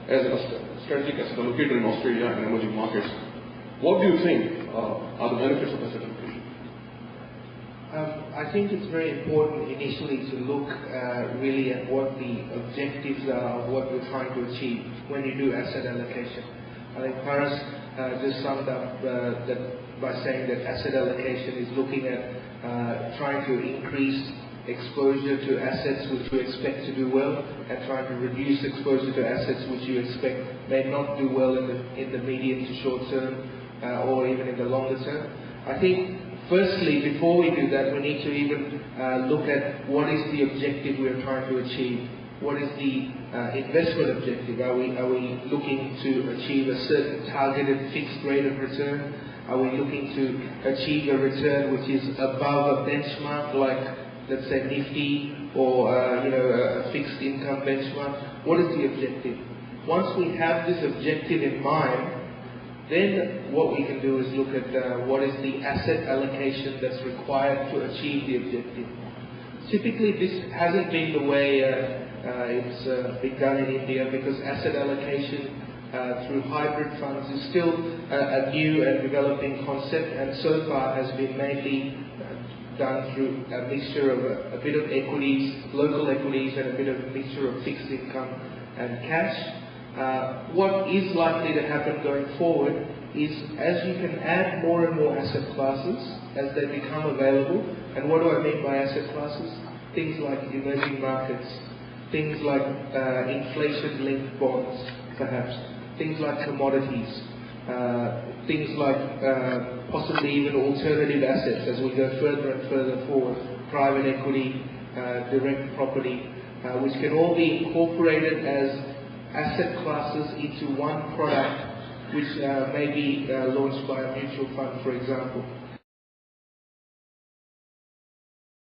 as a strategic asset allocator in Australia and emerging markets, what do you think are the benefits of asset allocation? I think it's very important initially to look really at what the objectives are of what we're trying to achieve when you do asset allocation. I think Paras just summed up that by saying that asset allocation is looking at trying to increase exposure to assets which you expect to do well, and trying to reduce exposure to assets which you expect may not do well in the medium to short term, or even in the longer term. I think firstly, before we do that, we need to even look at what is the objective we're trying to achieve. What is the investment objective? Are we looking to achieve a certain targeted fixed rate of return? Are we looking to achieve a return which is above a benchmark, like let's say Nifty or a fixed income benchmark? What is the objective? Once we have this objective in mind, then what we can do is look at what is the asset allocation that's required to achieve the objective. Typically, this hasn't been the way it's been done in India, because asset allocation through hybrid funds is still a new and developing concept, and so far has been mainly done through a mixture of a bit of equities, local equities, and a bit of a mixture of fixed income and cash. What is likely to happen going forward is, as you can add more and more asset classes as they become available, and what do I mean by asset classes? Things like emerging markets, things like inflation-linked bonds, perhaps, things like commodities, things like possibly even alternative assets as we go further and further forward, private equity, direct property, which can all be incorporated as asset classes into one product, which may be launched by a mutual fund, for example.